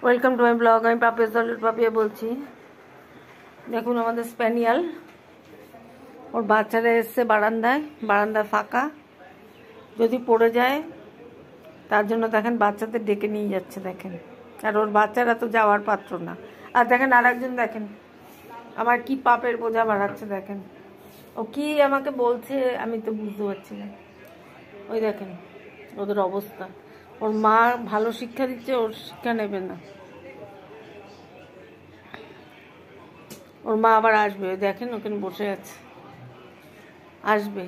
Welcome to my blog. আমি Papiya solid Papiya বলছি। দেখুন আমাদের স্প্যানিয়াল, ওর বাচ্চারা এসছে বারান্দায়, বারান্দা ফাঁকা, যদি পড়ে যায় তার জন্য দেখেন বাচ্চাদের ডেকে নিয়ে যাচ্ছে দেখেন। আর ওর বাচ্চারা তো যাওয়ার পাত্র না। আর দেখেন আর একজন দেখেন আমার কি পাপের বোঝা বাড়াচ্ছে দেখেন। ও কি আমাকে বলছে আমি তো বুঝতে পারছি না। ওই দেখেন ওদের অবস্থা। ওর মা ভালো শিক্ষা দিচ্ছে, ওর শিক্ষা নেবে না। ওর মা আবার আসবে, দেখেন ওখানে বসে আছে, আসবে।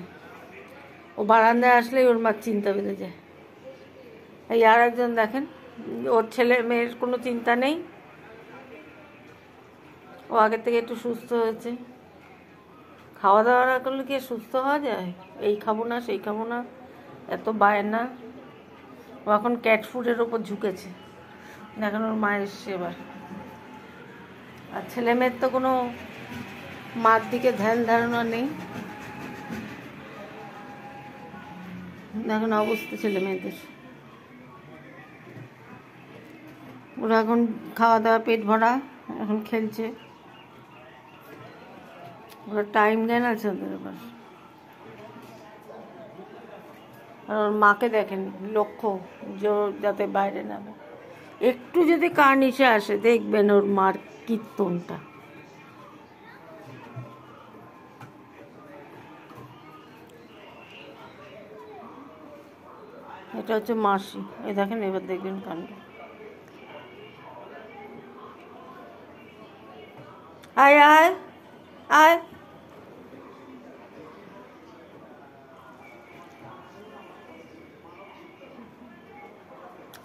ও বারান্দায় আসলেই ওর মা চিন্তা বেঁধে যায়। এই আর একজন দেখেন, ওর ছেলে মেয়ের কোনো চিন্তা নেই। ও আগের থেকে একটু সুস্থ হয়েছে। খাওয়া দাওয়া না করলে কি সুস্থ হওয়া যায়? এই খাবো না সেই খাবো না, এত বায়না। ও এখন ক্যাট ফুডের ওপর ঝুঁকেছে। দেখেন ওর মা এসছে এবার। আর ছেলে মেয়ের তো কোনো মার দিকে ধ্যান ধারণা নেই। দেখেন অবস্থা ছেলে মেয়েদের। ওরা এখন খাওয়া দাওয়া পেট ভরা, এখন খেলছে। ওরা টাইম জ্ঞান আছে ওদের এবার। আর ওর মাকে দেখেন, লক্ষ্য যাতে বাইরে না, একটু যদি কার নিচে আসে দেখবেন ওর মার কীর্তনটা। এটা হচ্ছে মাসি। এই দেখেন এবার দেখবেন কাণ্ড। আয় আয় আয়।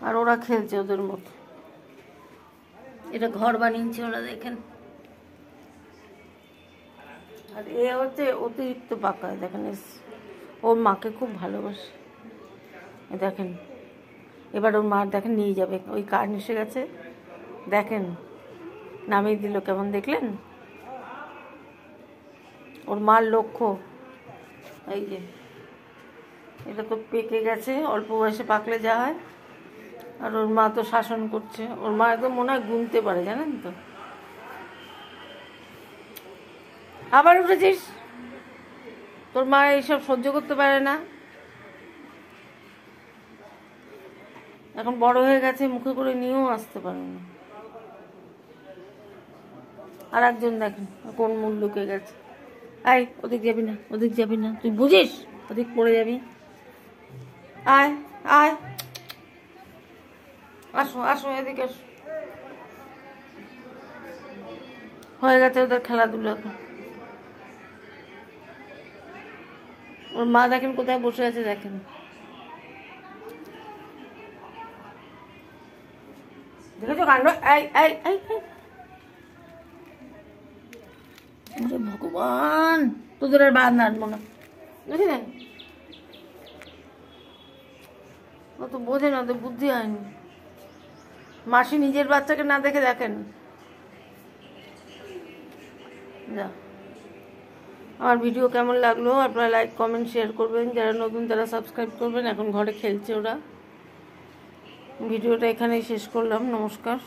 আর ওরা খেলছে ওদের মতো। এটা ঘর বানিয়েছে ওরা দেখেন। আর এ হচ্ছে অতিরিক্ত পাকা, দেখেন ওর মাকে খুব ভালোবাসে। দেখেন এবার ওর মা দেখেন নিয়ে যাবে, ওই কার এসে গেছে দেখেন, নামিয়ে দিল কেমন দেখলেন। ওর মার লক্ষ্য এই যে, এটা তো পেকে গেছে, অল্প বয়সে পাকলে যা হয়। আর ওর মা তো শাসন করছে। ওর মা একদম মনে হয় গুনতে পারে, জানেন তো। আবার উঠেছিস? তোর মা এইসব সহ্য করতে পারে না। এখন বড় হয়ে গেছে, মুখে করে নিয়েও আসতে পারে না। আর একজন দেখেন কোন মূল লুকে গেছে। আয়, ওদিক যাবি না, ওদিক যাবি না, তুই বুঝিস ওদিক পড়ে যাবি। আয় আয়, আসো আসো এদিকে আসো। হয়ে গেছে ওদের খেলাধুলো এখন। ওর মা দেখেন কোথায় বসে আছে দেখেন। দেখেছো কাণ্ড? এই এই এই, ভগবান, তোদের আর বাদ না আনবো না, বুঝলেন? ও তো বোঝে না, তো বুদ্ধি হয়নি। মাসি নিজের বাচ্চাকে না দেখে দেখেন। যা, আমার ভিডিও কেমন লাগলো আপনারা লাইক কমেন্ট শেয়ার করবেন। যারা নতুন তারা সাবস্ক্রাইব করবেন। এখন ঘরে খেলছে ওরা। ভিডিওটা এখানেই শেষ করলাম। নমস্কার।